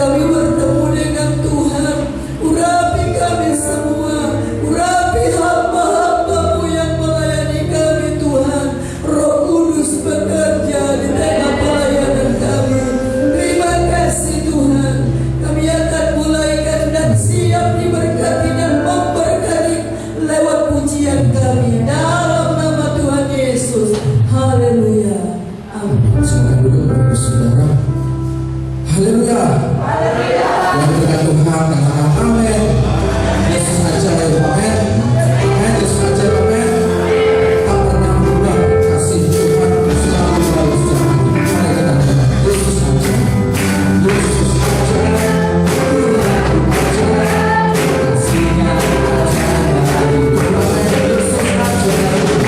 kami bertemu dengan Tuhan. Urapi kami semua, urapi hamba-hamba-Mu yang melayani kami Tuhan. Roh Kudus bekerja di tengah pelayanan kami. Terima kasih Tuhan. Kami akan mulaikan dan siap diberkati dan memberkati lewat pujian kami dalam nama Tuhan Yesus. Haleluya. Amin. Silakan duduk Bapak Saudara. Haleluya. Yang berkat Tuhan katakan amin. Yesus ajaib, amin. Amin. Yesus ajaib, amin. Tak pernah berubah kasih Tuhan selalu setia. Mari kita katakan Yesus ajaib. Yesus ajaib. Kasihnya ajaib. Yesus ajaib.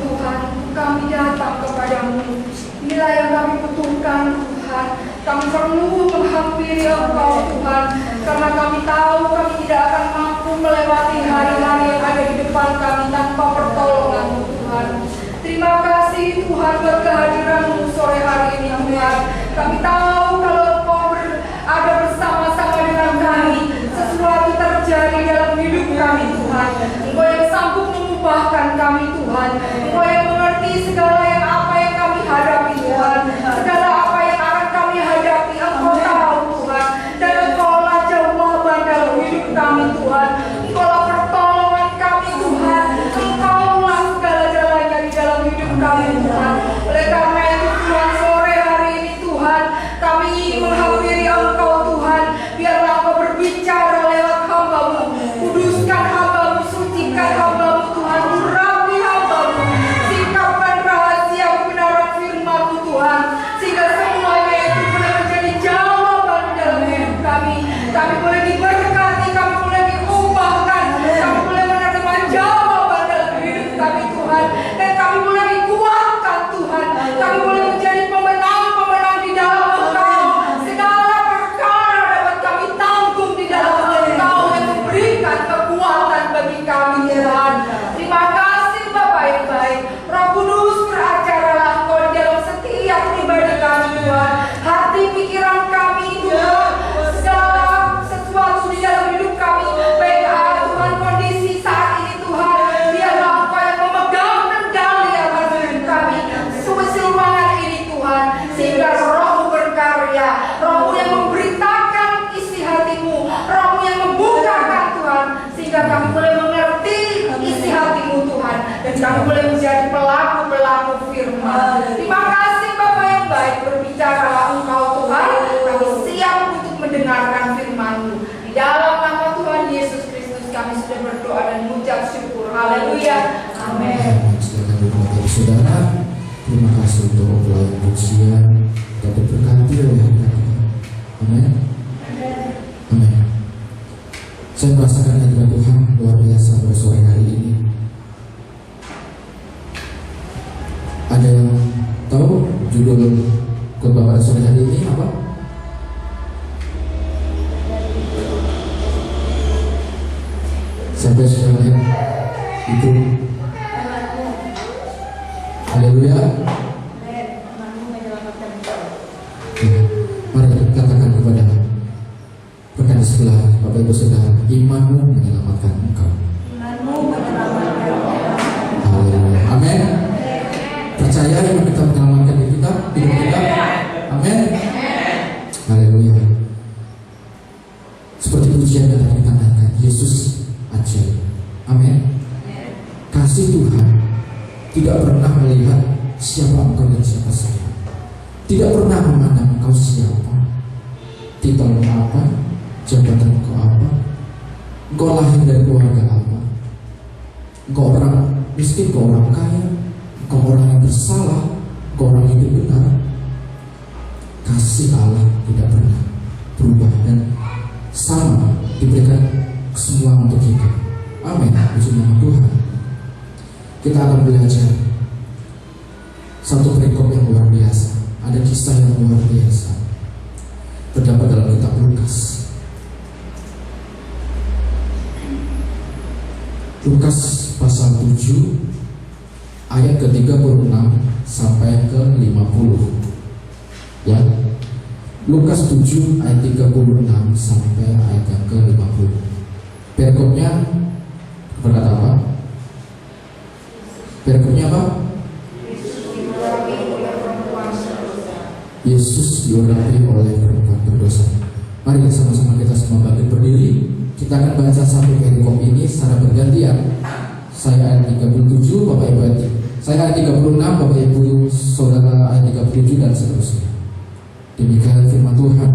Tuhan, kami datang kepadamu. Inilah yang kami butuhkan Tuhan. Kami perlu menghampiri Engkau Tuhan, karena kami tahu kami tidak akan mampu melewati hari-hari yang ada di depan kami tanpa pertolongan-Mu Tuhan. Terima kasih Tuhan buat kehadiran-Mu sore hari ini Tuhan. Kami tahu kalau Engkau ada bersama-sama dengan kami, sesuatu terjadi dalam hidup kami Tuhan. Engkau yang sanggup mengubahkan kami Tuhan. Engkau yang mengerti segala yang apa yang kami hadapi Tuhan. Segala apa yang akan kami hadapi Engkau tahu Tuhan. Dan Engkaulah jawaban dalam hidup kami Tuhan. Engkaulah pertolongan kami Tuhan. Engkaulah segala-galanya di dalam hidup kami Tuhan. Oleh karena itu Tuhan, sore hari ini Tuhan, kami ingin menghampiri Engkau Tuhan. Biarlah Engkau berbicara lewat hamba-Mu. Kuduskan hamba-Mu, sucikan hamba-Mu Tuhan, urapi hamba-Mu, singkapkan rahasia kebenaran firman-Mu Tuhan, sehingga semuanya itu boleh menjadi jawaban dalam hidup kami. Kami boleh diberkati, kami boleh diubahkan, kami boleh menerima jawaban dalam hidup kami Tuhan, dan kami boleh dikuatkan Tuhan. Kami boleh menjadi pemenang-pemenang di dalam Engkau. Segala perkara dapat kami tanggung di dalam Engkau yang memberikan kekuatan bagi kami Tuhan. Terima kasih Bapa yang baik. Roh Kudus, beracaralah Engkau di dalam setiap pribadi kami Tuhan. Hati pikiran kami Tuhan, segala sesuatu di dalam hidup kami, baik Tuhan kondisi saat ini Tuhan, biarlah Engkau yang memegang kendali atas hidup kami seluruhan ini Tuhan, sehingga Roh-Mu berkarya, Roh-Mu yang memberitakan isi hati-Mu, Roh-Mu yang membukakan Tuhan, sehingga kami boleh mengerti isi hati-Mu Tuhan, dan kami boleh menjadi pelaku-pelaku firman. Terima kasih Bapa yang baik, berbicaralah Engkau Tuhan, kami siap untuk mendengarkan firman-Mu. Di dalam nama Tuhan Yesus Kristus kami sudah berdoa dan mengucap syukur. Haleluya. Amin. Silakan duduk saudara. Terima kasih untuk pelayan pujian dan diberkati oleh Tuhan. Amin. Amin. Saya merasakan hadirat Tuhan luar biasa pada sore hari ini. Ada yang tahu judul khotbah pada sore hari ini apa? Siapa yang sudah melihat itu? Haleluya. Ya, mari kita katakan kepada rekan di sebelah, Bapak Ibu Saudara, imanmu menyelamatkan engkau. Haleluya. Amin. Percaya iman kita menyelamatkan diri kita, hidup kita. Amin. Haleluya. Seperti pujian yang tadi kita nyanyikan, Yesus ajaib. Amin. Kasih Tuhan tidak pernah melihat siapa engkau dan siapa saya. Tidak pernah memandang engkau siapa, titelmu apa, jabatan engkau apa, engkau lahir dari keluarga apa, engkau orang miskin, engkau orang kaya, engkau orang yang bersalah, engkau orang yang hidup benar. Kasih Allah tidak pernah berubah dan sama diberikan semua untuk kita. Amin. Puji nama Tuhan. Kita akan belajar satu perikop yang luar biasa. Ada kisah yang luar biasa terdapat dalam kitab Lukas. Lukas pasal 7 ayat ke-36 sampai ke-50. Ya. Lukas 7 ayat 36 sampai ayat yang ke-50. Perikopnya berkata apa? Perikopnya apa? Yesus diurapi oleh perempuan berdosa. Mari sama-sama kita semua bangkit berdiri. Kita akan baca satu perikop ini secara bergantian. Saya ayat 37, Bapak Ibu ayat. Saya ayat 36, Bapak Ibu Saudara ayat 37 dan seterusnya. Demikian firman Tuhan.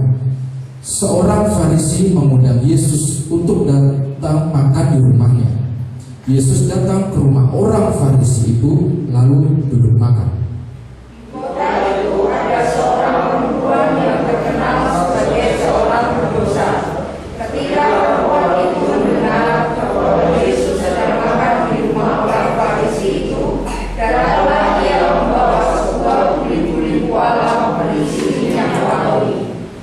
Seorang Farisi mengundang Yesus untuk datang makan di rumahnya. Yesus datang ke rumah orang Farisi itu lalu duduk makan. Kota itu ada seorang perempuan yang terkenal sebagai seorang berdosa. Ketika perempuan itu mendengar bahwa Yesus sedang makan di rumah orang Farisi itu, dan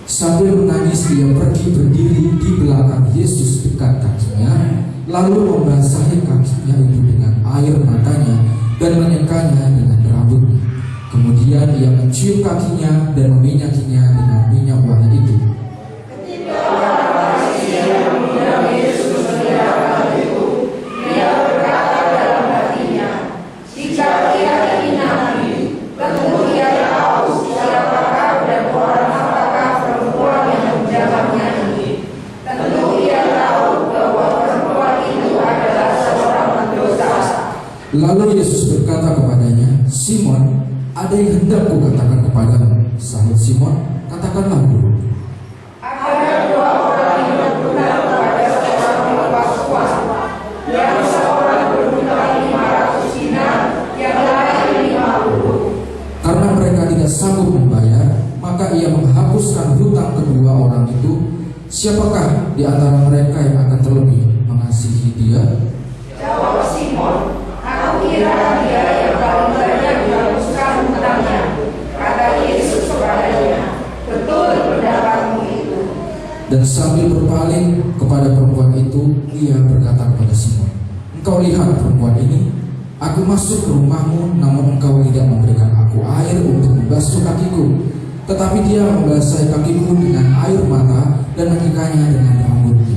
Sambil menangis dia pergi berdiri di belakang Yesus dekat kakinya, lalu membasahi kakinya itu dengan air matanya dan menyekanya dengan rambutnya. Kemudian ia mencium kakinya dan meminyakinya dengan minyak wangi itu. Lalu Yesus berkata kepadanya, "Simon, ada yang hendak kukatakan kepadamu." Sahut Simon, "Katakanlah, Guru." Ada dua orang yang berhutang kepada seorang hamba tua, yang seorang berhutang 500 dinar, yang lain 50. Karena mereka tidak sanggup membayar, maka ia menghapuskan hutang kedua orang itu. Siapakah di antara mereka yang akan terlebih mengasihi dia? Jawab Simon, "Aku kira dia yang paling banyak menghapuskan hutangnya." Kata Yesus kepadanya, "Betul pendapatmu itu." Dan sambil berpaling kepada perempuan itu, ia berkata kepada Simon, "Engkau lihat perempuan ini? Aku masuk ke rumahmu, namun engkau tidak memberikan aku air untuk membasuh kakiku. Tetapi dia membasahi kakiku dengan air mata dan menyekanya dengan rambutnya.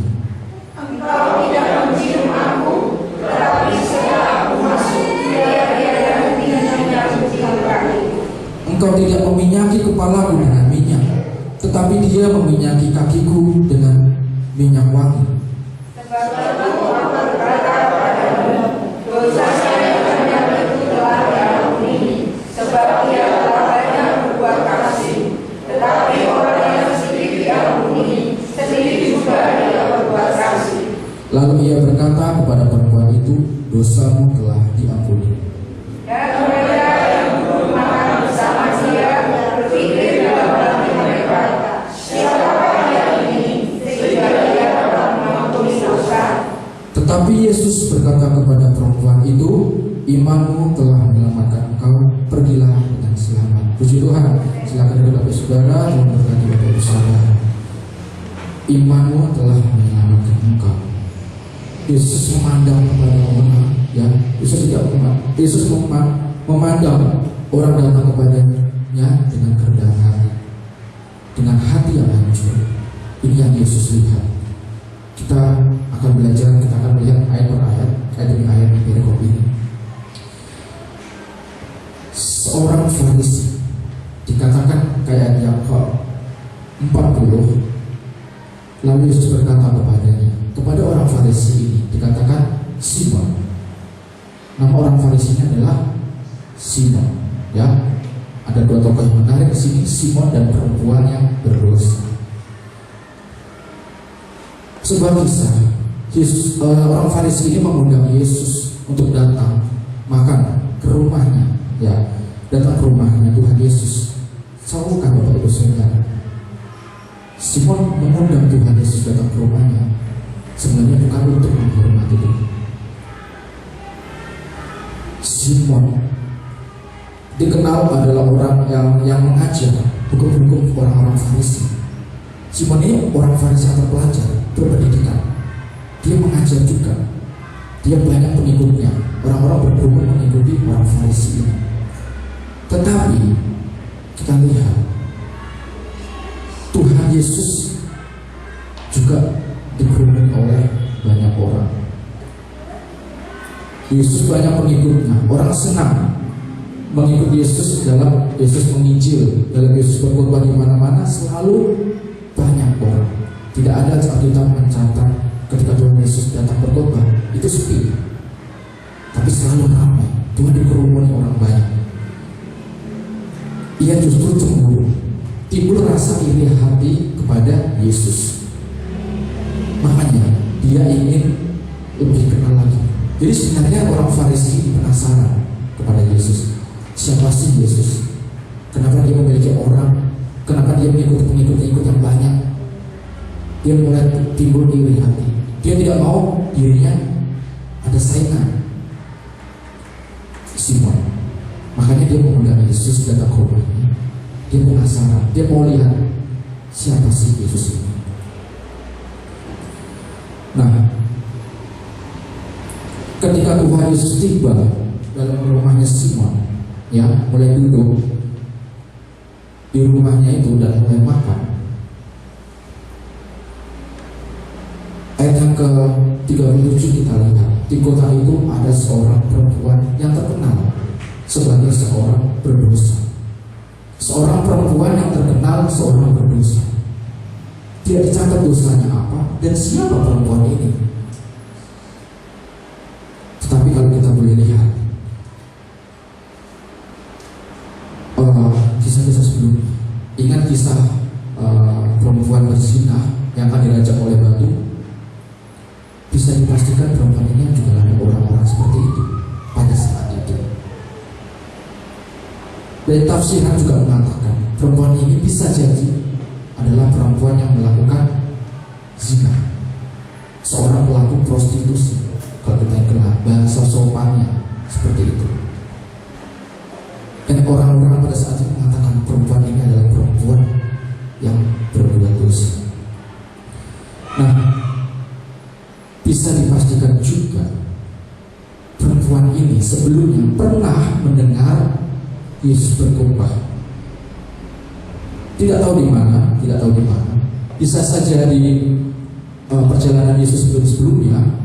Engkau tidak mencium aku, tetapi setelah aku masuk, dia berhenti mencium kakiku. Engkau tidak meminyaki kepalaku dengan minyak, tetapi dia meminyaki kakiku dengan minyak wangi. Sebab itu aku berkata padamu, dosanya yang banyak itu telah diampuni, sebab dia telah banyak berbuat kasih. Tetapi orang yang sedikit diampuni, sedikit juga dia berbuat kasih. Lalu ia berkata kepada perempuan itu, "Dosamu telah diampuni." Dan mereka yang duduk makan bersama dia berpikir dalam hati mereka, "Siapakah dia ini sehingga dia dapat mengampuni dosa?" Tetapi Yesus berkata kepada perempuan itu, "Imanmu telah menyelamatkan engkau, pergilah dengan selamat." Puji Tuhan. Silakan duduk Bapak Saudara, Tuhan berkati Bapak Ibu Saudara. Imanmu telah menyelamatkan engkau. Yesus memandang kepada orang, ya. Yesus tidak Yesus memandang orang datang kepadanya dengan kerendahan hati, dengan hati yang hancur. Ini yang Yesus lihat. Kita akan belajar, kita akan melihat ayat per ayat demi ayat perikop ini. Seorang Farisi, dikatakan kayak yang ke-40, lalu Yesus berkata kepadanya, kepada orang Farisi ini dikatakan Simon. Nama orang Farisi ini adalah Simon, ya. Ada dua tokoh yang menarik di sini, Simon dan perempuan yang berdosa. Sebuah kisah, orang Farisi ini mengundang Yesus untuk datang makan ke rumahnya, ya. Datang ke rumahnya Tuhan Yesus. Sahukah Bapak Ibu Saudara? Simon mengundang Tuhan Yesus datang ke rumahnya sebenarnya bukan untuk menghormati Tuhan. Simon dikenal adalah orang yang mengajar hukum-hukum orang-orang Farisi. Simon ini orang Farisi yang terpelajar, berpendidikan. Dia mengajar juga. Dia banyak pengikutnya. Orang-orang berkerumun mengikuti orang Farisi ini. Tetapi kita lihat Tuhan Yesus juga dikerumuni oleh banyak orang. Yesus banyak pengikutnya. Orang senang mengikuti Yesus dalam Yesus menginjil, dalam Yesus berkhotbah di mana-mana, selalu banyak orang. Tidak ada Alkitab mencatat ketika Tuhan Yesus datang berkhotbah itu sepi, tapi selalu ramai. Tuhan dikerumuni orang banyak. Ia justru cemburu, timbul rasa iri hati kepada Yesus. Makanya dia ingin lebih kenal lagi. Jadi sebenarnya orang Farisi ini penasaran kepada Yesus. Siapa sih Yesus? Kenapa dia memiliki orang? Kenapa dia mengikuti pengikut-pengikut yang banyak? Dia mulai timbul iri hati. Dia tidak mau dirinya ada saingan. Simon. Makanya dia mengundang Yesus datang ke rumahnya. Dia penasaran. Dia mau lihat siapa sih Yesus ini? Nah, ketika Tuhan Yesus tiba dalam rumahnya Simon, ya, mulai duduk di rumahnya itu dan mulai makan. Ayat yang ke-37 kita lihat, di kota itu ada seorang perempuan yang terkenal sebagai seorang berdosa. Seorang perempuan yang terkenal seorang berdosa. Tidak dicatat dosanya apa dan siapa perempuan ini. Tetapi kalau kita boleh lihat kisah-kisah sebelumnya, ingat kisah perempuan berzina yang akan dirajam oleh batu. Bisa dipastikan perempuan ini juga ada orang-orang seperti itu pada saat itu. Dan tafsiran juga mengatakan perempuan ini bisa jadi adalah perempuan yang melakukan zina, seorang pelaku prostitusi. Kalau kita kenal bahasa sopannya seperti itu. Dan orang-orang pada saat itu mengatakan perempuan ini adalah perempuan yang berbuat dosa. Nah, bisa dipastikan juga perempuan ini sebelumnya pernah mendengar Yesus berkhotbah. Tidak tahu di mana. Bisa saja di perjalanan Yesus sebelumnya,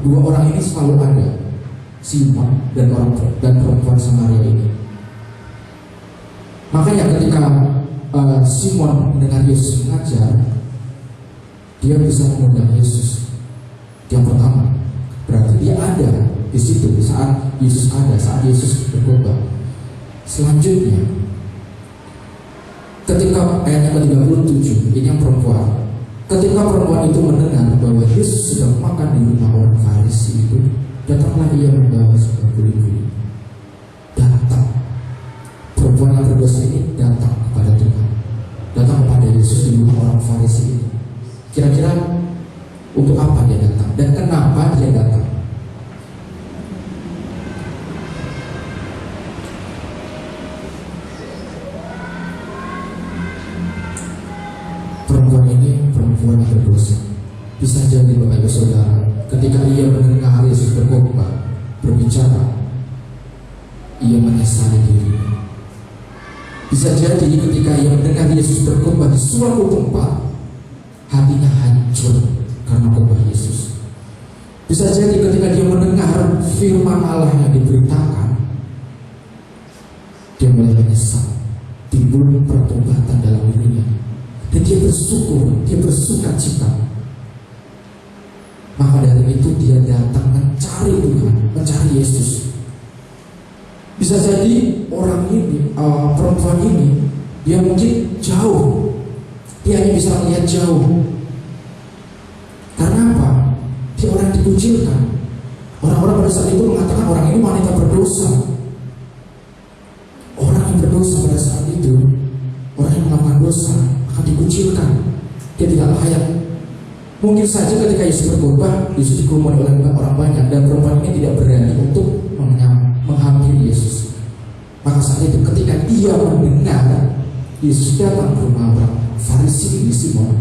dua orang ini selalu ada, Simon dan perempuan Samaria ini. Makanya ketika Simon mendengar Yesus mengajar, dia bisa mengundang Yesus. Yang pertama, berarti dia ada di situ saat Yesus berkhotbah. Selanjutnya, ketika ayat yang ke-37, ini yang perempuan. Ketika perempuan itu mendengar bahwa Yesus sedang makan di rumah orang Farisi itu, datanglah ia membawa sebuah kulit-kulit. Datang. Perempuan yang berdosa ini datang kepada Tuhan, datang kepada Yesus di rumah orang Farisi ini. Kira-kira untuk apa dia datang dan kenapa dia datang? Perempuan ini perempuan yang berdosa. Bisa jadi Bapak Ibu Saudara, ketika ia mendengar Yesus berkhotbah, berbicara, ia menyesali dirinya. Bisa jadi ketika ia mendengar Yesus berkhotbah di suatu tempat, hatinya hancur karena khotbah Yesus. Bisa jadi ketika dia mendengar firman Allah yang diberitakan, dia mulai menyesal, timbul pertobatan dalam dirinya, dan dia bersyukur, dia bersuka cita. Maka dari itu dia datang mencari Tuhan, mencari Yesus. Bisa jadi orang ini, perempuan ini, dia mungkin jauh, dia hanya bisa melihat jauh. Karena apa? Dia orang dikucilkan. Orang-orang pada saat itu mengatakan orang ini wanita berdosa. Orang yang berdosa pada saat itu, orang yang melakukan dosa akan dikucilkan. Dia tidak layak. Mungkin saja ketika Yesus berkhotbah, Yesus dikerumuni oleh orang banyak, dan perempuan ini tidak berani untuk menghampiri Yesus. Maka saat itu ketika dia mendengar Yesus datang ke rumah orang Farisi ini, Simon,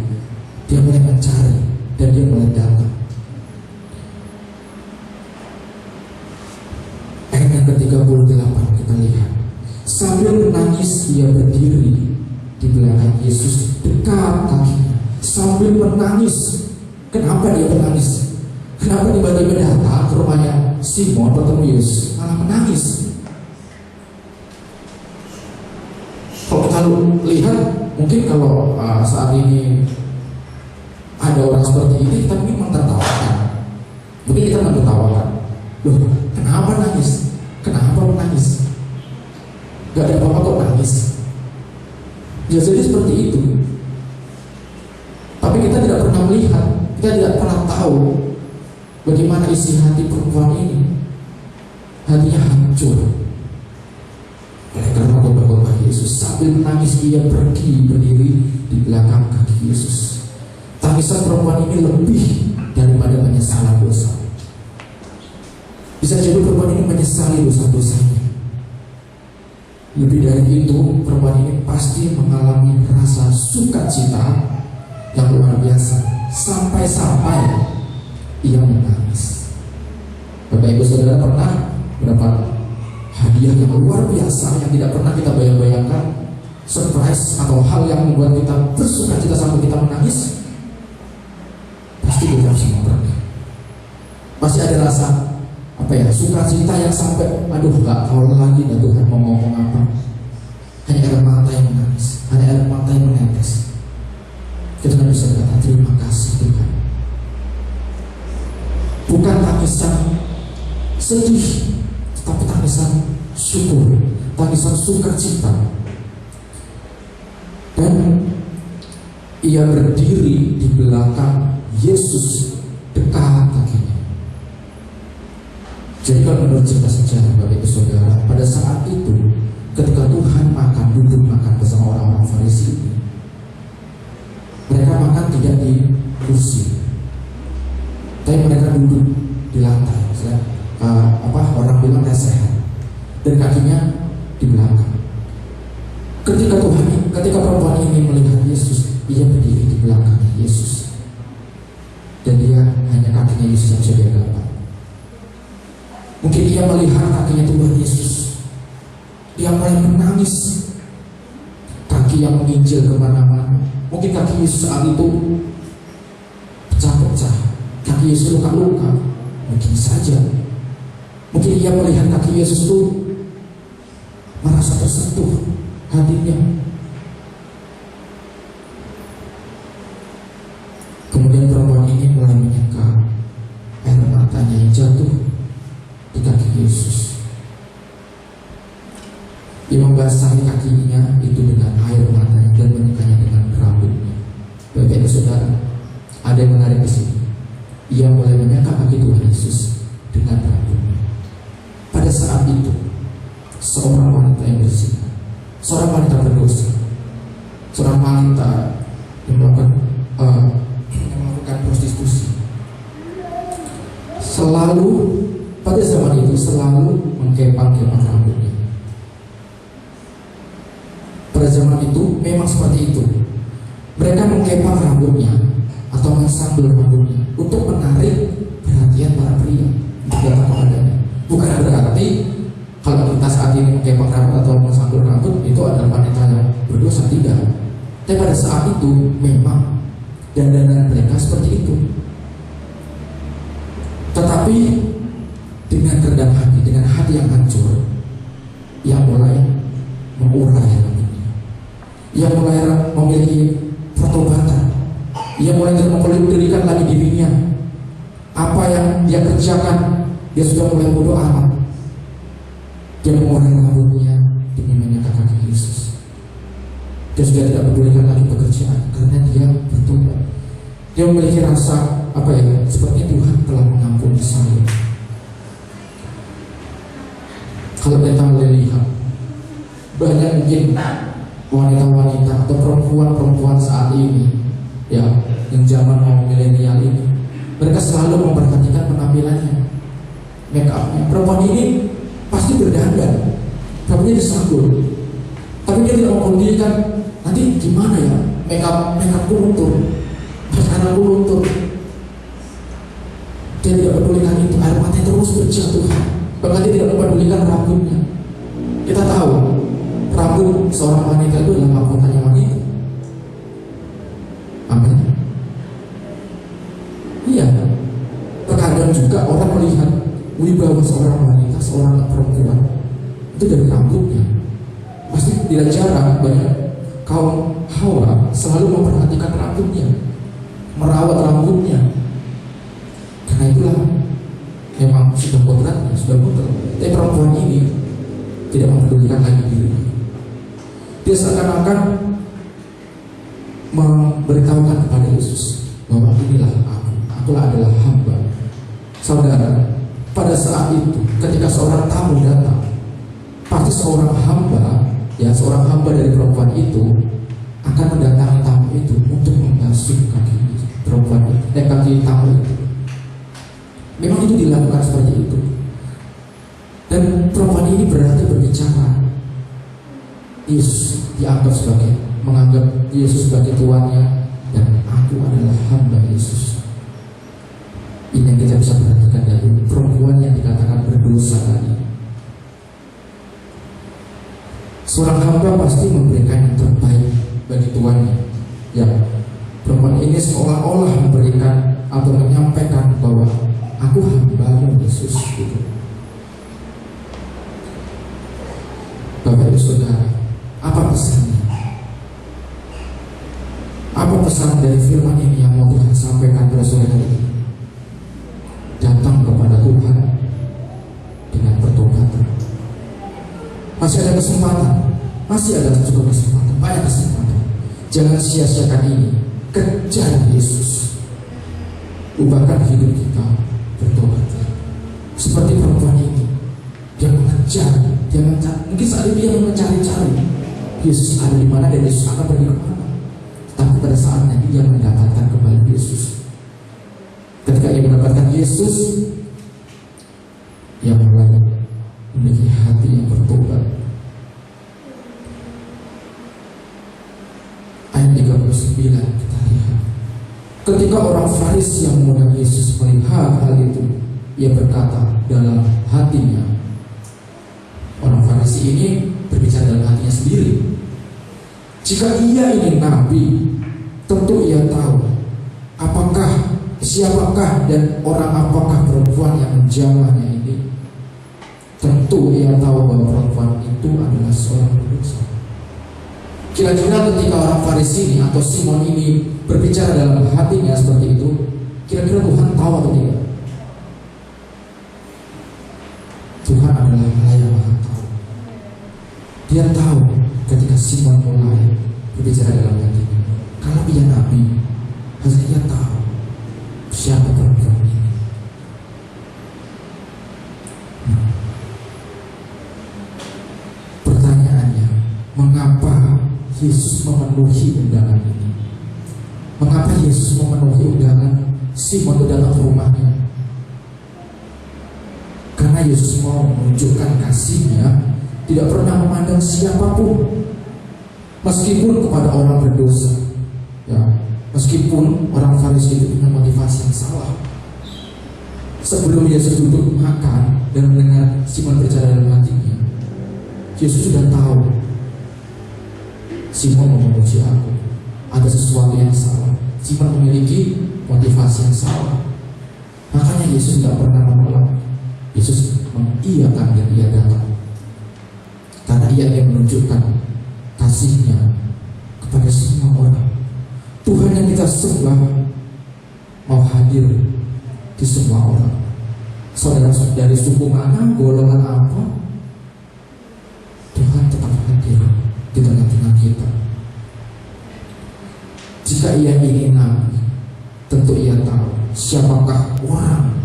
dia mulai mencari dan dia mulai datang. Ayat yang ke-38 kita lihat, sambil menangis ia berdiri di belakang Yesus, dekat kakinya, sambil menangis. Kenapa dia menangis? Kenapa tiba-tiba datang ke rumahnya Simon bertemu Yesus malah menangis? Kalau kita lihat, mungkin kalau saat ini ada orang seperti ini, kita mungkin menertawakan. Mungkin kita menertawakan. Loh, kenapa nangis? Kenapa menangis? Gak ada apa-apa kok nangis. Ya jadi seperti itu. Tapi kita tidak pernah melihat, kita tidak pernah tahu bagaimana isi hati perempuan ini. Hatinya hancur oleh karena khotbah Yesus. Sambil menangis ia pergi berdiri di belakang kaki Yesus. Tangisan perempuan ini lebih daripada penyesalan dosa. Bisa jadi perempuan ini menyesali dosa-dosanya. Lebih dari itu, perempuan ini pasti mengalami rasa sukacita yang luar biasa, sampai-sampai ia menangis. Bapak Ibu Saudara pernah mendapat hadiah yang luar biasa yang tidak pernah kita bayang-bayangkan, surprise atau hal yang membuat kita bersukacita sampai kita menangis? Pasti kita semua pernah. Pasti ada rasa sukacita yang sampai aduh gak tahu lagi dah Tuhan mau ngomong apa. Hanya air mata yang menangis, hanya air mata yang menetes. Kita tidak bisa berkata terima kasih Tuhan. Bukan tangisan sedih, tetapi tangisan syukur, tangisan sukacita. Dan ia berdiri di belakang Yesus, dekat kakinya. Jadi kalau menurut cerita sejarah Bapak Ibu Saudara, pada saat itu ketika Tuhan duduk makan bersama orang-orang Farisi ini, mereka makan tidak di kursi, tapi mereka duduk di lantai. Orang bilang lesehan, dan kakinya di belakang. Ketika perempuan ini melihat Yesus, ia berdiri di belakang Yesus, dan dia hanya kakinya Yesus yang bisa dia dapat. Mungkin ia melihat kakinya Tuhan Yesus, dia mulai menangis, kaki yang menginjil kemana-mana. Mungkin kaki Yesus saat itu pecah-pecah, kaki Yesus luka-luka, mungkin saja. Mungkin ia melihat kaki Yesus itu merasa tersentuh hatinya. Kemudian perempuan ini mulai menyeka air matanya yang jatuh di kaki Yesus. Dia membasahi kakinya itu dengan air matanya dan menyekanya dengan rambutnya. Bapak Ibu Saudara, ada yang menarik di sini. Ia mulai menyeka kaki Tuhan Yesus dengan rambutnya. Pada saat itu, seorang wanita yang berzina, seorang wanita berdosa, seorang wanita yang melakukan prostitusi, pada zaman itu selalu mengkepang-kepang rambutnya. Pada zaman itu memang seperti itu. Mereka mengkepang rambutnya atau mensambil rambutnya untuk menarik perhatian para pria untuk datang kepadanya. Bukan berarti kalau kita saat ini mengkepang rambut atau mensambil rambut itu adalah wanita yang berdosa, tidak. Tapi pada saat itu memang dandanan mereka seperti itu. Tetapi dengan rendah hati, dengan hati yang hancur, ia mulai mengurai rambutnya. Ia mulai memiliki pertobatan. Ia mulai memperlihatkan lagi dirinya. Apa yang dia kerjakan, dia sudah mulai bodoh amat. Dia mengurai rambutnya demi menyeka kaki Yesus. Dia sudah tidak pedulikan lagi pekerjaan karena dia bertobat. Dia memiliki rasa seperti Tuhan telah mengampuni saya. Kalau kita melihat banyak mungkin wanita-wanita atau perempuan-perempuan saat ini, ya, yang zaman milenial ini, mereka selalu memperhatikan penampilannya, make up-nya. Perempuan ini pasti berdandan, rambutnya disanggul, tapi dia tidak mempedulikan nanti gimana ya make-upku luntur, pacaranku luntur. Dia tidak pedulikan itu, air matanya terus berjatuhan. Bahkan dia tidak mempedulikan rambutnya. Kita tahu rambut seorang wanita itu adalah mahkotanya wanita. Amin. Iya. Terkadang juga orang melihat wibawa seorang wanita, seorang perempuan itu dari rambutnya. Pasti tidak jarang banyak kaum Hawa selalu memperhatikan rambutnya, merawat rambutnya. Karena itulah memang sudah kodratnya, sudah kotor. Tapi perempuan ini tidak mempedulikan lagi dirinya. Dia seakan-akan memberitahukan kepada Yesus bahwa inilah akulah adalah hamba. Saudara, pada saat itu ketika seorang tamu datang, pasti seorang hamba dari perempuan itu akan mendatangi tamu itu untuk membasuh kaki perempuan itu, kaki tamu itu. Memang itu dilakukan seperti itu. Dan perempuan ini berarti berbicara Yesus menganggap Yesus sebagai tuannya, dan aku adalah hamba Yesus. Ini yang kita bisa perhatikan dari perempuan yang dikatakan berdosa tadi. Seorang hamba pasti memberikan yang terbaik bagi tuannya. Ya, perempuan ini seolah-olah memberikan atau menyampaikan bahwa aku hamba Yesus gitu. Bapak Ibu Saudara, apa pesannya? Apa pesan dari firman ini yang mau Tuhan sampaikan pada sore hari ini? Datang kepada Tuhan dengan pertobatan. Masih ada kesempatan, masih ada cukup kesempatan, banyak kesempatan. Jangan sia-siakan ini. Kejar Yesus. Ubahkan hidup kita bertobat. Seperti perempuan ini, dia mengejar, dia mencari. Mungkin saat ini dia mencari-cari Yesus ada di mana dan Yesus akan pergi kemana. Tapi pada saatnya dia mendapatkan kembali Yesus. Ketika ia mendapatkan Yesus, ia mulai memiliki hati yang bertobat. Ayat 39 kita lihat. Ketika orang Farisi yang mengundang Yesus melihat hal itu, ia berkata dalam hatinya. Orang Farisi ini berbicara dalam hatinya sendiri. Jika ia ini nabi, tentu ia tahu siapakah dan orang apakah perempuan yang menjamahnya ini. Tentu ia tahu bahwa perempuan itu adalah seorang berdosa. Kira-kira ketika orang Farisi ini atau Simon ini berbicara dalam hatinya seperti itu, kira-kira Tuhan tahu atau tidak? Tuhan adalah Allah yang Maha Tahu. Dia tahu ketika Simon mulai berbicara dalam hatinya. Kalau ia nabi, harusnya ia tahu siapa perempuan ini. Pertanyaannya, mengapa Yesus memenuhi undangan ini? Mengapa Yesus memenuhi undangan Simon ke dalam rumahnya? Karena Yesus mau menunjukkan kasihnya, tidak pernah memandang siapapun, meskipun kepada orang berdosa. Ya, meskipun orang Farisi itu punya motivasi yang salah. Sebelum Yesus duduk makan dan mendengar Simon berbicara dalam hatinya, Yesus sudah tahu Simon memuji aku. Ada sesuatu yang salah. Simon memiliki motivasi yang salah. Makanya Yesus tidak pernah menolak. Yesus mengiyakan dan ia datang. Karena ia yang menunjukkan kasihnya kepada semua orang. Tuhan yang kita sembah mau hadir di semua orang. Saudara dari suku mana, golongan apa, Tuhan tetap hadir di tengah-tengah kita. Jika ia ingin nabi, tentu ia tahu siapakah orang.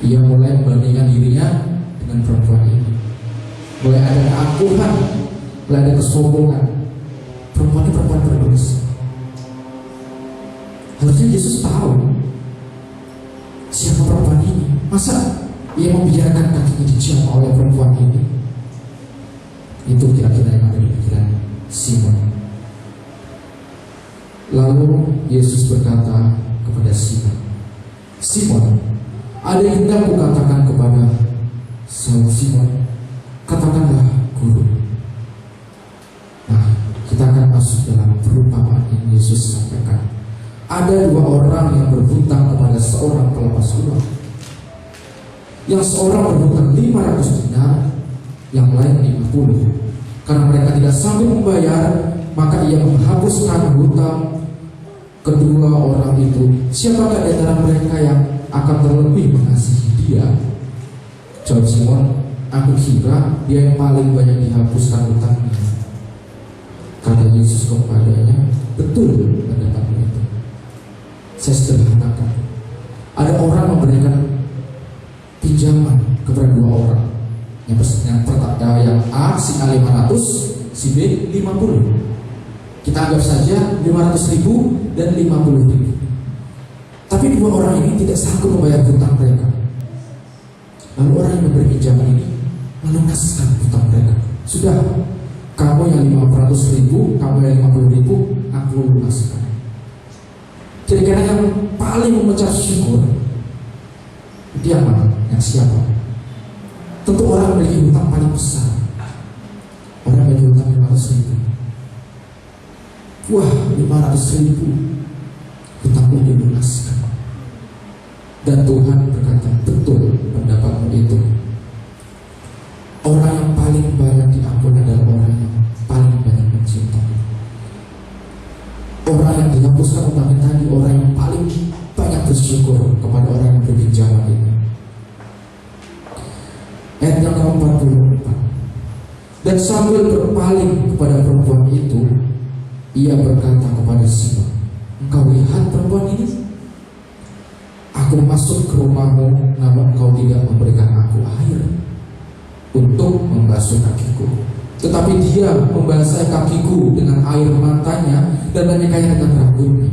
Ia mulai membandingkan dirinya dengan perempuan ini. Mulai ada keakuhan, mulai ada kesombongan. Perempuan ini perempuan berdosa. Harusnya Yesus tahu siapa perempuan ini. Masa ia membiarkan kakinya dijamah oleh perempuan ini? Itu kira-kira yang ada di pikiran Simon. Lalu Yesus berkata kepada Simon, Simon, ada yang hendak kukatakan kepada Simon, katakanlah guru. Nah, kita akan masuk dalam perumpamaan yang Yesus sampaikan. Ada dua orang yang berhutang kepada seorang pelepas uang. Yang seorang berhutang 500 dinar, yang lain 50. Karena mereka tidak sanggup membayar, maka ia menghapuskan hutang kedua orang itu. Siapakah di antara mereka yang akan terlebih mengasihi dia? Jawab Simon, aku kira dia yang paling banyak dihapuskan hutangnya. Kata Yesus kepadanya, betul pendapatmu itu. Saya sederhanakan. Ada orang memberikan pinjaman kepada dua orang. Yang A, si A 500, si B 50. Kita anggap saja 500.000 dan 50.000. Tapi dua orang ini tidak sanggup membayar hutang mereka. Lalu orang yang memberi pinjaman ini melunaskan hutang mereka Sudah, kamu yang 500.000, kamu yang 50.000, aku lunaskan. Jadi karena yang paling mengucap syukur dia mana? Yang siapa? Tentu orang memiliki hutang paling besar. Orang memiliki hutang 500.000. Wah, 500.000 hutangmu dilunaskan. Dan Tuhan berkata, betul pendapatmu itu. Orang yang paling banyak diampuni adalah orang yang paling banyak mencintai. Orang yang dihapuskan hutangnya tadi, orang yang paling banyak bersyukur kepada orang yang berbicara ini. Ayat yang ke-44. Dan sambil berpaling kepada perempuan itu, ia berkata kepada Simon, engkau lihat perempuan ini? Aku masuk ke rumahmu, namun engkau tidak memberikan aku air untuk membasuh kakiku. Tetapi dia membasahi kakiku dengan air matanya dan menyekanya dengan rambutnya.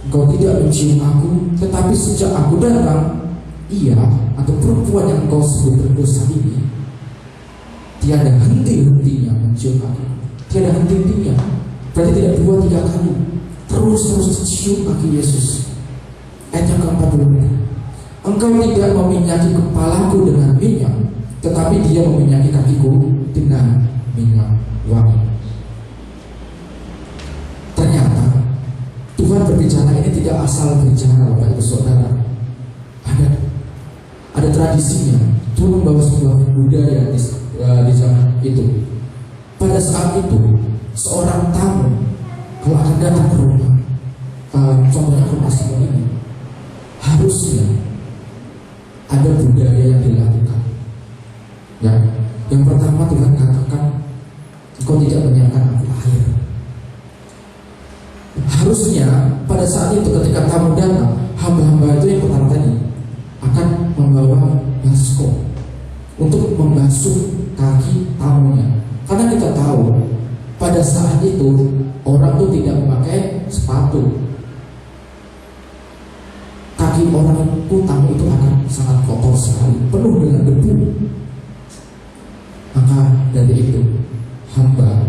Engkau tidak mencium aku, tetapi sejak aku datang, ia atau perempuan yang engkau sebut berdosa ini tiada henti-hentinya mencium aku. Tiada henti-hentinya, berarti tidak 2-3 kali, terus cium kaki Yesus. Ayat yang ke-45. Engkau tidak meminyaki kepalaku dengan minyak, tetapi dia meminyaki kakiku dengan minyak wangi. Ternyata Tuhan berbicara ini tidak asal berbicara, Bapak Ibu Saudara. Ada tradisinya. Tuhan membawa sebuah budaya di zaman itu. Pada saat itu, seorang tamu kalau akan datang ke rumah, contohnya ke rumah Simon ini, harusnya ada budaya yang dilakukan. Ya, yang pertama Tuhan katakan, engkau tidak menyiapkan aku air. Harusnya pada saat itu ketika tamu datang, hamba-hamba itu yang pertama tadi akan membawa baskom untuk membasuh kaki tamunya. Karena kita tahu pada saat itu orang itu tidak memakai sepatu. Kaki orang itu, tamu itu akan sangat kotor sekali, penuh dengan debu. Maka dari itu hamba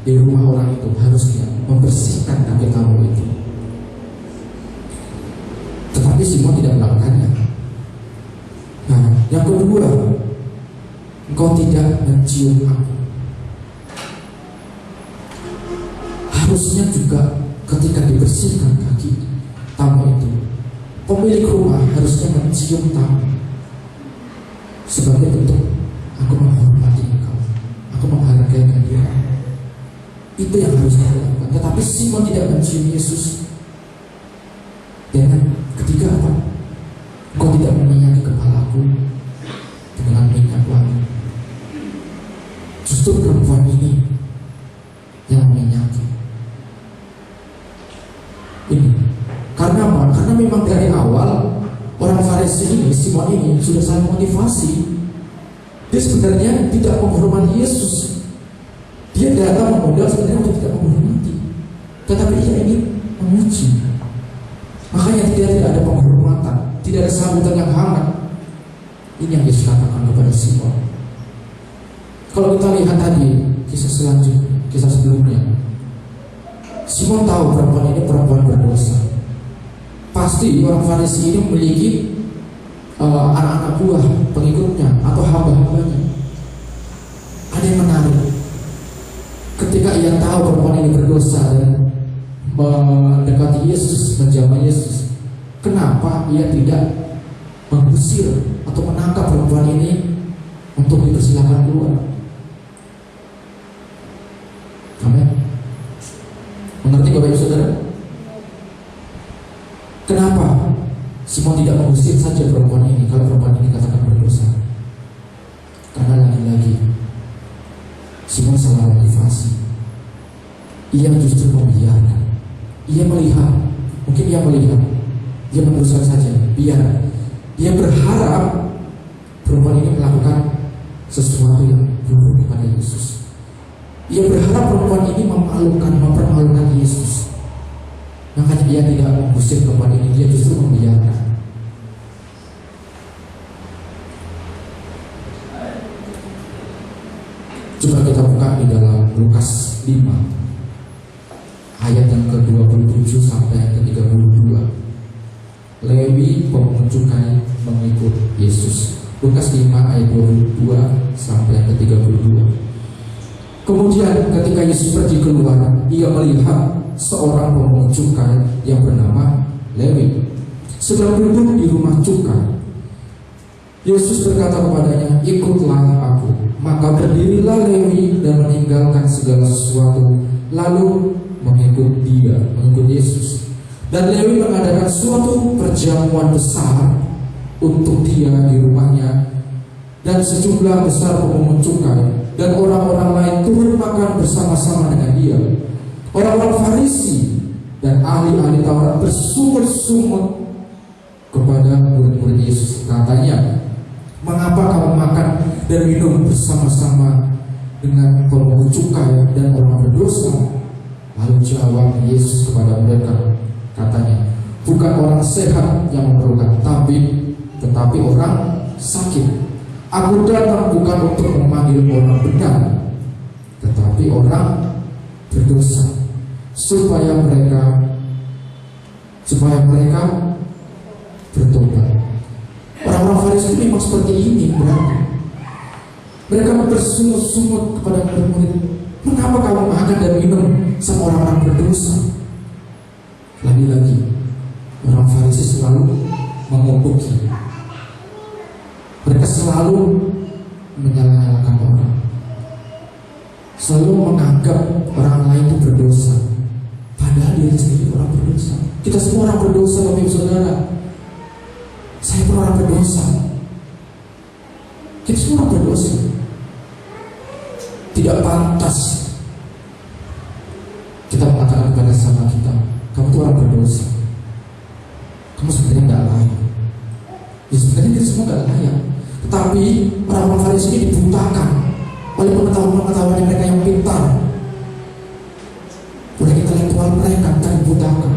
di rumah orang itu harusnya membersihkan kaki tamu itu. Tetapi Simon tidak melakukannya. Nah, yang kedua, engkau tidak mencium aku. Harusnya juga ketika dibersihkan kaki tamu itu, pemilik rumah harusnya mencium tamu sebagai bentuk aku menghormati engkau, aku menghargai dia. Itu yang harus dilakukan. Tetapi Simon tidak mencium Yesus. Dan ketiga apa? Engkau tidak meminyaki kepalaku dengan minyak wangi. Justru perempuan ini yang meminyaki. Ini karena apa? Karena memang dari awal orang Farisi ini, Simon ini sudah saling motivasi. Dia sebenarnya tidak menghormati Yesus. Dia datang mengundang sebenarnya untuk tidak menghormati, tetapi dia ingin memuji. Makanya tidak ada penghormatan, tidak ada sambutan yang hangat. Ini yang Yesus katakan kepada Simon. Kalau kita lihat tadi kisah selanjutnya, kisah sebelumnya, Simon tahu perempuan ini perempuan berdosa. Pasti orang Farisi ini memiliki anak-anak buah pengikutnya atau hamba-hambanya. Ada yang menarik. Ketika ia tahu perempuan ini berdosa dan mendekati Yesus, menjamah Yesus, kenapa ia tidak mengusir atau menangkap perempuan ini untuk dipersilakan keluar? Amin. Mengerti Bapak Ibu Saudara? Kenapa Simon tidak mengusir saja perempuan ini kalau perempuan ini katakan berdosa? Karena lagi-lagi Simon salah motivasi. Ia justru membiarkan. Ia melihat, mungkin ia melihat, dia meneruskan saja, biar. Dia berharap perempuan ini melakukan sesuatu yang buruk kepada Yesus. Ia berharap perempuan ini mempermalukan Yesus. Makanya dia tidak mengusir perempuan ini, dia justru membiarkan. Coba kita buka di dalam Lukas 5 ayat yang ke-27 sampai yang ke-32. Lewi pemungut cukai mengikut Yesus. Lukas 5 ayat 22 sampai yang ke-32. Kemudian ketika Yesus pergi keluar, ia melihat seorang pemungut cukai yang bernama Lewi sedang duduk di rumah cukai. Yesus berkata kepadanya, "Ikutlah aku." Maka berdirilah Lewi dan meninggalkan segala sesuatu, lalu mengikut Yesus. Dan Lewi mengadakan suatu perjamuan besar untuk dia di rumahnya, dan sejumlah besar pemungut cukai dan orang-orang lain turun makan bersama-sama dengan dia. Orang-orang Farisi dan ahli-ahli Taurat bersungut-sungut kepada murid-murid Yesus. Katanya, "Mengapa kamu makan dan minum bersama-sama dengan pemungut cukai dan orang berdosa?" Lalu jawab Yesus kepada mereka, katanya, "Bukan orang sehat yang memerlukan tabib, tetapi orang sakit. Aku datang bukan untuk memanggil orang benar, tetapi orang berdosa, supaya mereka bertobat." Orang-orang Farisi itu memang seperti ini berarti. Mereka bersungut-sungut kepada murid-murid, "Mengapa kamu makan dan minum sama orang-orang berdosa?" Lagi-lagi orang Farisi selalu mengukuki. Mereka selalu menyalahkan orang, selalu menganggap orang lain itu berdosa, padahal diri sendiri orang berdosa. Kita semua orang berdosa, Bapak Ibu Saudara. Saya pun orang berdosa. Kita semua orang berdosa. Tidak pantas kita mengatakan kepada sama kita, "Kamu tuh orang berdosa. Kamu sebenarnya nggak layak." Ya sebenarnya kita semua nggak layak. Tetapi orang-orang Farisi ini dibutakan oleh pengetahuan mereka yang pintar, oleh intelektual mereka dibutakan.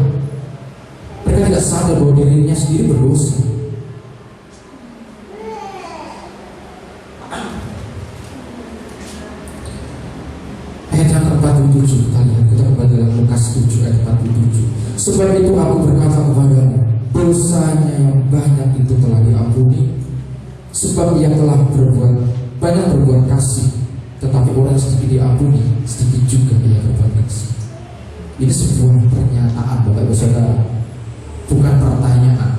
Mereka tidak sadar bahwa dirinya sendiri berdosa. Ayat yang ke-47, kita kembali dalam Lukas 7 ayat 47. "Sebab itu aku berkata kepadamu, dosanya yang banyak itu telah diampuni, sebab ia telah banyak berbuat kasih. Tetapi orang yang sedikit diampuni, sedikit juga ia berbuat kasih." Ini sebuah pernyataan, Bapak Ibu Saudara, bukan pertanyaan.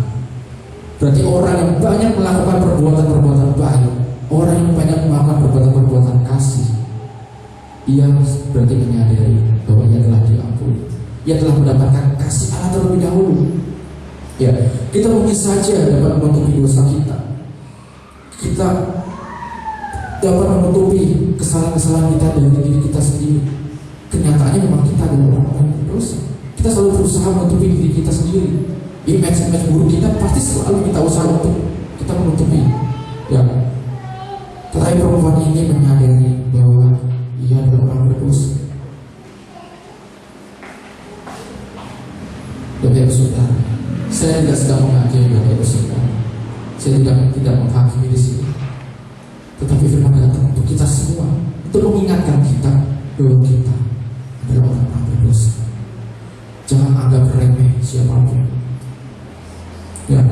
Berarti orang yang banyak melakukan perbuatan-perbuatan baik, orang yang banyak melakukan perbuatan-perbuatan kasih, ia berarti menyadari bahwa ia telah diampuni, ia telah mendapatkan kasih Allah terlebih dahulu. Ya, kita mungkin saja dapat menutupi dosa kita. Kita dapat menutupi kesalahan-kesalahan kita dari diri kita sendiri. Kenyataannya memang kita adalah orang-orang berdosa. Kita selalu berusaha menutupi diri kita sendiri. Image buruk kita pasti selalu kita usaha untuk kita menutupi. Ya, tetapi perempuan ini menyadari bahwa ia adalah orang berdosa. Bapak Ibu Saudara, saya tidak sedang menghakimi Bapak Ibu Saudara. Saya tidak menghakimi di sini. Tetapi firman datang untuk kita semua, untuk mengingatkan kita bahwa kita adalah orang-orang berdosa. Jangan anggap remeh siapapun. Ya,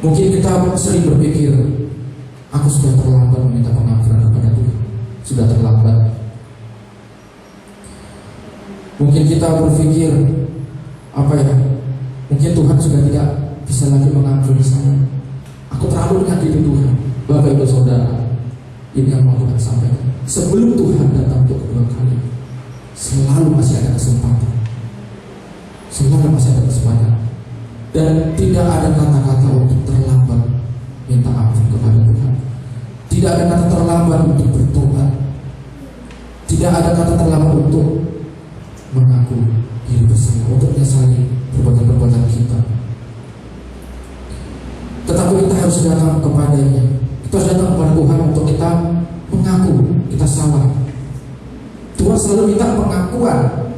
mungkin kita sering berpikir, aku sudah terlambat meminta pengampunan kepada Tuhan. Sudah terlambat. Mungkin kita berpikir, mungkin Tuhan sudah tidak bisa lagi mengampuni saya. Aku terlalu menyakiti Tuhan. Bapak Ibu Saudara, ini yang mau Tuhan sampaikan. Sebelum Tuhan datang untuk kedua kali, selalu masih ada kesempatan. Selalu masih ada kesempatan. Dan tidak ada kata-kata untuk terlambat minta ampun kepada Tuhan. Tidak ada kata terlambat untuk bertobat. Tidak ada kata terlambat untuk mengaku diri bersalah, untuk menyesali perbuatan-perbuatan kita. Tetapi kita harus datang kepadanya. Kita harus datang kepada Tuhan untuk kita mengaku kita salah. Tuhan selalu minta pengakuan.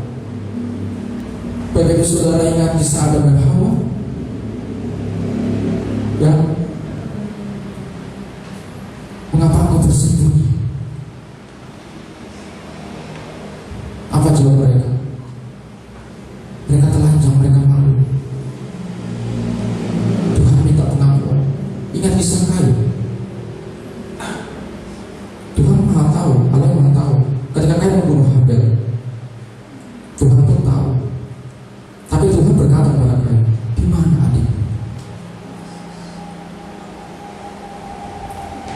Bapak Ibu Saudara ingat kisah Adam dan Hawa? Ya, mengapa engkau bersembunyi? Maha tahu, Allah Maha tahu. Ketika Kain membunuh Habel, Tuhan pun tahu. Tapi Tuhan berkata kepada Kain, di mana adik?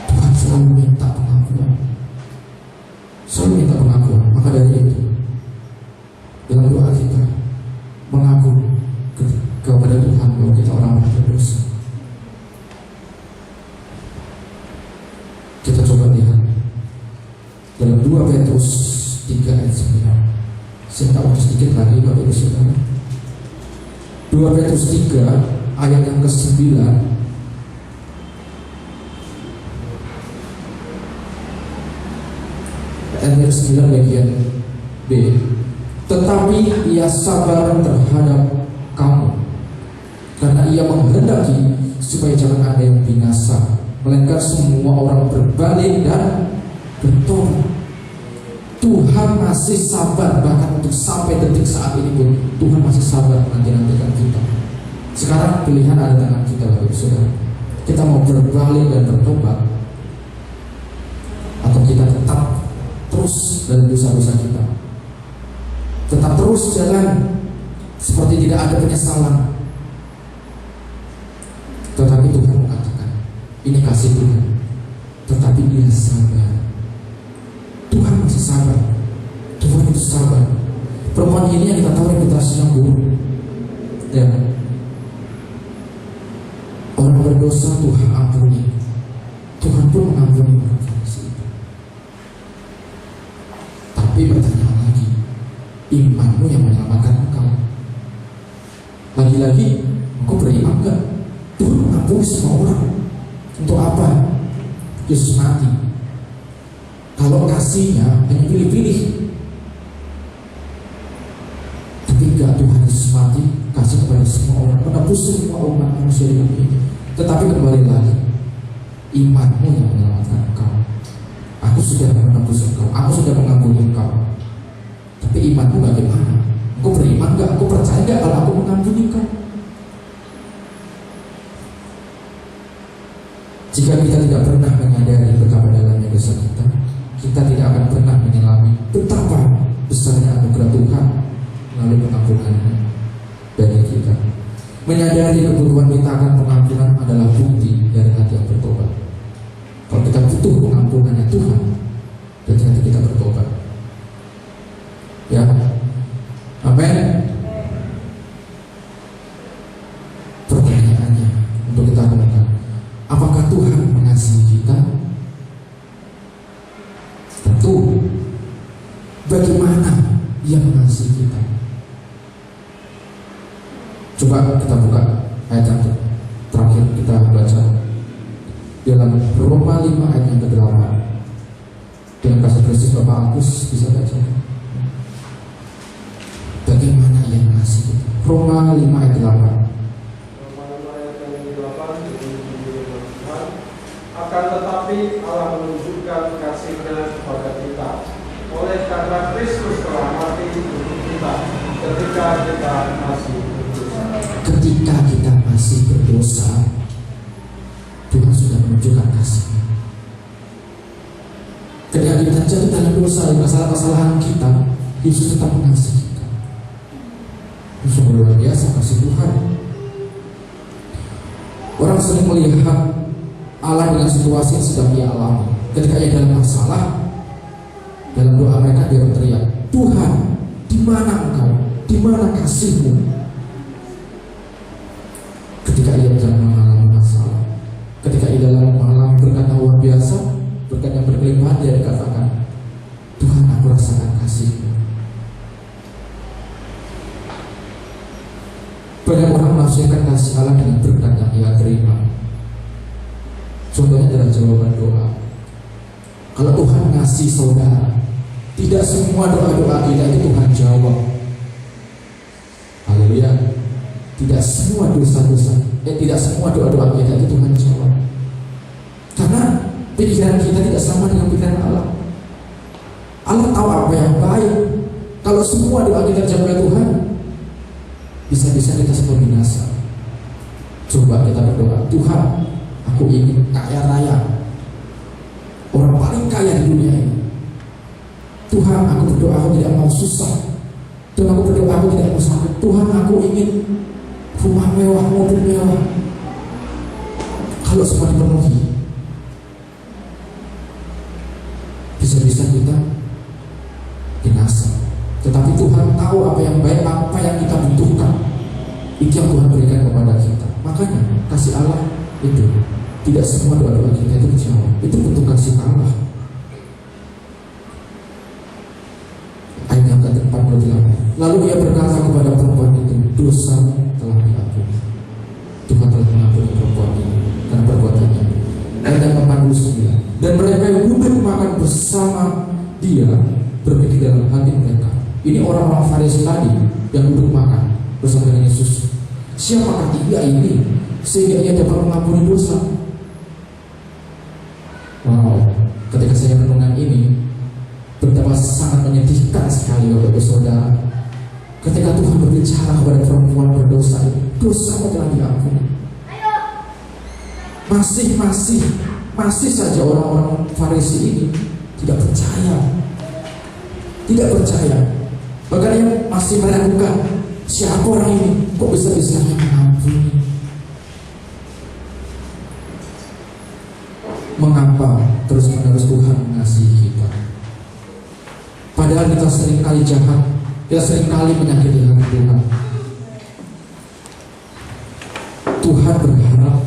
Tuhan selalu minta pengakuan, selalu minta pengakuan. Maka dari itu, dalam doa kita mengaku kepada Tuhan bahwa kita orang berdosa. Kita coba lihat dalam 2 Petrus 3 ayat 9. Saya tak waktu sedikit lagi Bapak Ibu Saudara. 2 Petrus 3 ayat yang ke-9. Ayat 9 bagian B. Tetapi ia sabar terhadap kamu, karena ia menghendaki supaya jangan ada yang binasa, melainkan semua orang berbalik dan bertobat. Tuhan masih sabar, bahkan untuk sampai detik saat ini pun Tuhan masih sabar menanti-nantikan kita. Sekarang pilihan ada di tangan kita, Bapak Ibu Saudara. Kita mau berbalik dan bertobat, atau kita tetap terus dalam dosa-dosa kita, tetap terus jalan seperti tidak ada penyesalan. Tetapi Tuhan mengatakan, ini kasih Tuhan, tetapi dia sabar. Tuhan masih sabar. Tuhan itu sabar. Perempuan ini yang kita tahu reputasinya buruk, dan orang berdosa Tuhan ampuni. Tuhan pun mengampuni orang itu. Tapi pertanyaan lagi, imanmu yang menyelamatkan engkau. Lagi-lagi, engkau beriman enggak? Tuhan mengampuni semua orang. Untuk apa Yesus mati? Kalau kasihnya hanya pilih-pilih. Tapi enggak, Tuhan Yesus mati kasih kepada semua orang, menebus semua umat manusia di bumi ini. Tetapi kembali lagi, imanmu yang menyelamatkan engkau. Aku sudah menebus engkau, aku sudah mengampuni engkau. Tapi imanmu bagaimana? Engkau beriman enggak? Engkau percaya enggak kalau aku mengampuni engkau? Jika kita tidak pernah menyadari betapa dalamnya dosa kita, kita tidak akan pernah menyelami betapa besarnya anugerah Tuhan melalui pengampunannya bagi kita. Menyadari kebutuhan kita akan pengampunan adalah bukti dari hati yang bertobat. Kalau kita butuh pengampunannya Tuhan, berarti hati kita bertobat. Ya, amin. Pertanyaannya untuk kita renungkan, apakah Tuhan mengasihi kita? Tentu. Bagaimana Dia mengasihi kita? Coba kita buka ayat yang terakhir kita baca dalam Roma 5 ayat yang ke-8. Dengan kasih Kristus Bapak Agus bisa baca. Bagaimana Ia mengasihi kita? Roma 5 ayat 8. Akan tetapi Allah menunjukkan kasih-Nya kepada kita oleh karena Kristus telah mati untuk kita ketika kita masih berdosa. Ketika kita masih berdosa, Tuhan sudah menunjukkan kasih-Nya. Ketika kita jatuh dalam dosa dan kesalahan kita, Yesus tetap mengasihi kita. Itu luar biasa kasih Tuhan. Orang sering melihat Allah dengan situasi yang sedang ia alami. Ketika ia dalam masalah, dalam doa mereka dia berteriak, Tuhan, di mana Engkau? Di mana kasih-Mu? Ketika ia sedang mengalami masalah, ketika ia dalam mengalami berkat yang luar biasa, berkat yang berkelimpahan, dia dikatakan, Tuhan, aku rasakan kasih-Mu. Banyak orang menafsirkan kasih Allah dengan berkat yang ia terima. Contohnya adalah jawaban doa. Kalau Tuhan ngasih saudara, tidak semua doa-doa kita itu Tuhan jawab. Haleluya. Tidak semua dosa-dosa, tidak semua doa-doa kita itu Tuhan jawab. Karena pikiran kita tidak sama dengan pikiran Allah. Allah tahu apa yang baik. Kalau semua doa kita dijawab oleh Tuhan, bisa-bisa kita semua binasa. Coba kita berdoa, Tuhan, aku ingin kaya raya, orang paling kaya di dunia ini. Tuhan, aku berdoa aku tidak mau susah. Tuhan, aku berdoa aku tidak mau sakit. Tuhan, aku ingin rumah mewah, mobil mewah. Kalau semua dipenuhi, bisa-bisa kita binasa. Tetapi Tuhan tahu apa yang baik, apa yang kita butuhkan. Itu yang Tuhan berikan kepada kita. Makanya kasih Allah itu tidak semua doa-doa kita itu dijawab. Itu bentuk kasih Allah. Ayat yang ke-48. Lalu ia berkata kepada perempuan itu, dosamu telah diampuni. Tuhan telah mengampuni perempuan ini karena perbuatannya. Ayat yang ke-49. Dan mereka yang duduk makan bersama dia berpikir dalam hati mereka. Ini orang-orang Farisi tadi yang duduk makan bersama dengan Yesus. Siapakah dia ini sehingga ia dapat mengampuni dosa? Wow, ketika saya renungan ini betapa sangat menyedihkan sekali Bapak Saudara. Ketika Tuhan berbicara kepada perempuan berdosa ini, dosamu telah diampuni. Masih saja orang-orang Farisi ini tidak percaya. Bahkan yang masih meragukan, siapa orang ini? Kok bisa-bisanya mengampuni? Mengapa terus-menerus Tuhan mengasihi kita? Padahal kita seringkali jahat, kita seringkali menyakiti hati Tuhan. Tuhan berharap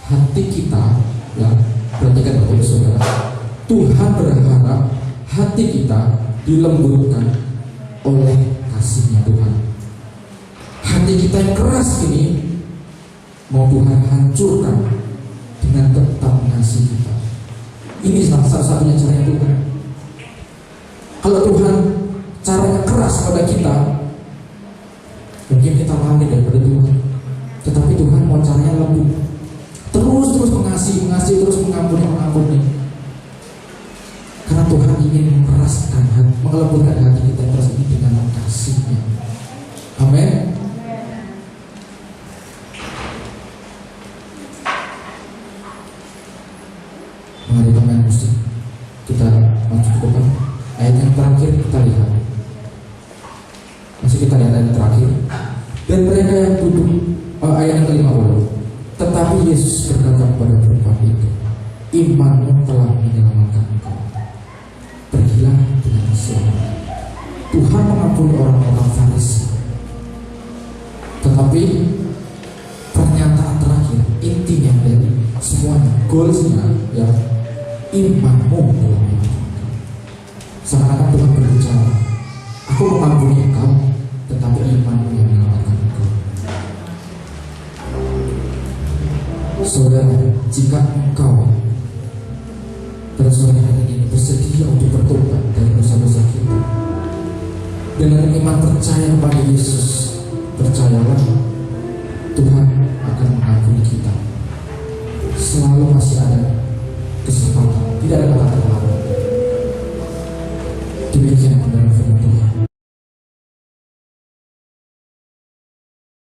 hati kita, ya, perhatikan Bapak Saudara. Tuhan berharap hati kita dilembutkan oleh kasih-Nya Tuhan. Hati kita yang keras ini mau Tuhan hancurkan dengan tetap mengasihi kita. Ini salah satunya cara Tuhan. Kalau Tuhan caranya keras pada kita, mungkin kita lari daripada Tuhan. Tetapi Tuhan mau caranya lembut, terus mengasihi, terus mengampuni. Karena Tuhan ingin meraskan hati, melembutkan hati kita terus ini dengan kasih-Nya. Amin. Mari pemain musik kita maju ke depan. Ayat yang terakhir kita lihat. Masih kita lihat ayat terakhir. Dan mereka yang duduk, ayat yang ke-50. Tetapi Yesus berkata kepada perempuan itu, imanmu telah menyelamatkan engkau. Pergilah dengan selamat. Tuhan mengampuni orang-orang Farisi. Tetapi pernyataan terakhir, intinya dari semuanya, goalsnya, ya, imanmu telah menyelamatkan. Seakan-akan Tuhan berbicara, aku mengampuni engkau, tetapi imanmu yang menyelamatkan engkau. Saudara, jika engkau pada sore hari ini bersedia untuk bertobat dari dosa-dosa kita, dengan iman percaya kepada Yesus, percayalah Tuhan akan mengampuni kita. Selalu masih ada kesempatan, tidak ada kata terlambat. Demikian